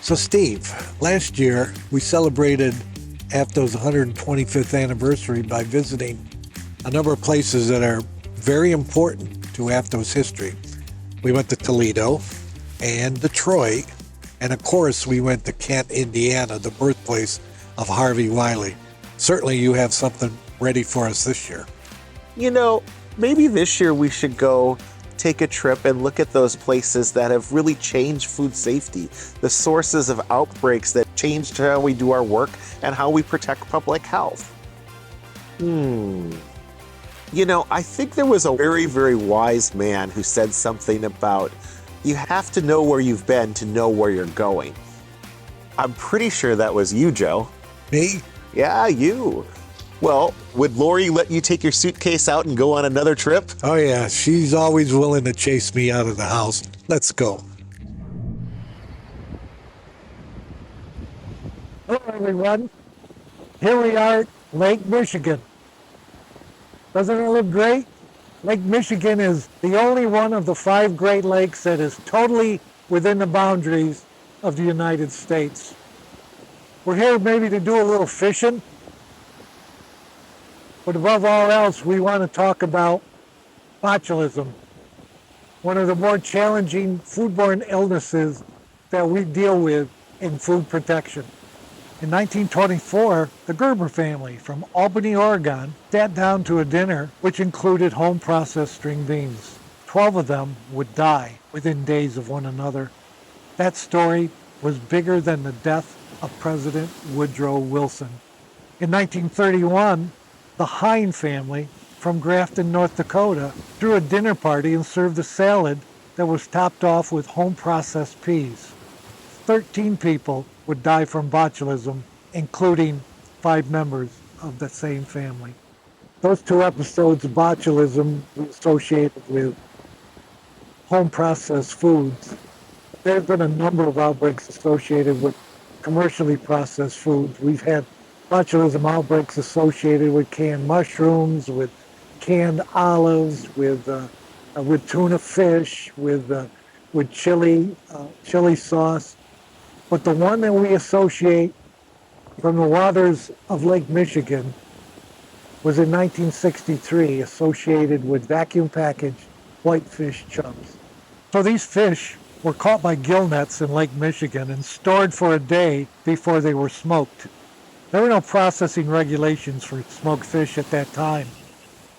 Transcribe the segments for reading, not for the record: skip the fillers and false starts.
So Steve, last year we celebrated AFDO's 125th anniversary by visiting a number of places that are very important to AFDO's history. We went to Toledo and Detroit, and of course we went to Kent, Indiana, the birthplace of Harvey Wiley. Certainly you have something ready for us this year. You know, maybe this year we should go take a trip and look at those places that have really changed food safety, the sources of outbreaks that changed how we do our work and how we protect public health. You know, I think there was a very, very wise man who said something about you have to know where you've been to know where you're going. I'm pretty sure that was you, Joe. Me? Yeah, you. Well, would Lori let you take your suitcase out and go on another trip? Oh yeah, she's always willing to chase me out of the house. Let's go. Hello everyone. Here we are, Lake Michigan. Doesn't it look great? Lake Michigan is the only one of the 5 Great Lakes that is totally within the boundaries of the United States. We're here maybe to do a little fishing, but above all else, we want to talk about botulism, one of the more challenging foodborne illnesses that we deal with in food protection. In 1924, the Gerber family from Albany, Oregon, sat down to a dinner which included home-processed string beans. 12 of them would die within days of one another. That story was bigger than the death of President Woodrow Wilson. In 1931, the Hine family from Grafton, North Dakota, threw a dinner party and served a salad that was topped off with home-processed peas. 13 people would die from botulism, including 5 members of the same family. Those 2 episodes of botulism were associated with home-processed foods. There have been a number of outbreaks associated with commercially processed foods. We've had botulism outbreaks associated with canned mushrooms, with canned olives, with tuna fish, with chili sauce. But the one that we associate from the waters of Lake Michigan was in 1963, associated with vacuum packaged whitefish chubs. So these fish were caught by gill nets in Lake Michigan and stored for a day before they were smoked. There were no processing regulations for smoked fish at that time.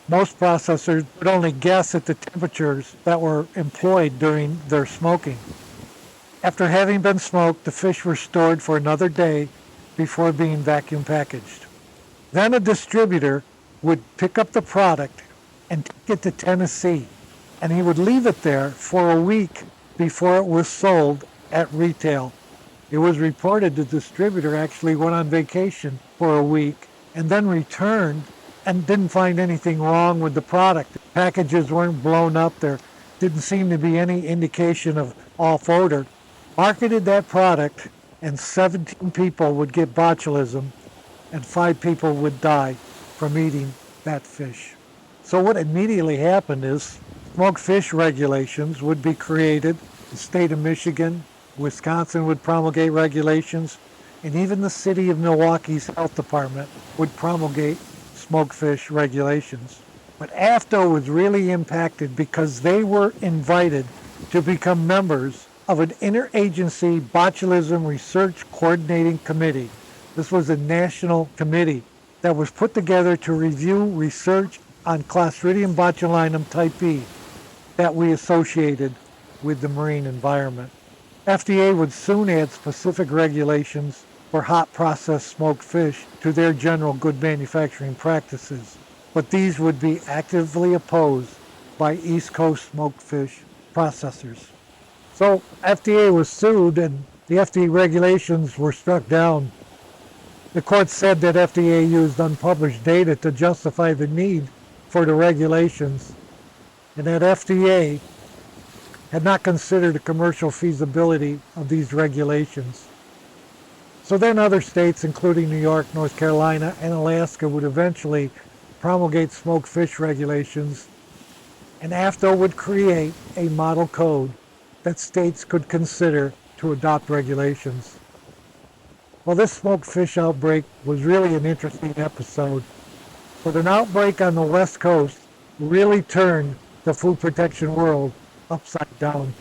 Most processors would only guess at the temperatures that were employed during their smoking. After having been smoked, the fish were stored for another day before being vacuum packaged. Then a distributor would pick up the product and take it to Tennessee, and he would leave it there for a week before it was sold at retail. It was reported the distributor actually went on vacation for a week and then returned and didn't find anything wrong with the product. The packages weren't blown up. There didn't seem to be any indication of off odor. Marketed that product, and 17 people would get botulism and 5 people would die from eating that fish. So what immediately happened is smoked fish regulations would be created. The state of Michigan, Wisconsin would promulgate regulations, and even the city of Milwaukee's health department would promulgate smoked fish regulations. But AFDO was really impacted because they were invited to become members of an interagency botulism research coordinating committee. This was a national committee that was put together to review research on Clostridium botulinum type E that we associated with the marine environment. FDA would soon add specific regulations for hot processed smoked fish to their general good manufacturing practices, but these would be actively opposed by East Coast smoked fish processors. So FDA was sued and the FDA regulations were struck down. The court said that FDA used unpublished data to justify the need for the regulations, and that FDA had not considered the commercial feasibility of these regulations. So then other states, including New York, North Carolina, and Alaska, would eventually promulgate smoked fish regulations, and AFDO would create a model code that states could consider to adopt regulations. Well, this smoked fish outbreak was really an interesting episode, but an outbreak on the West Coast really turned the food protection world upside down.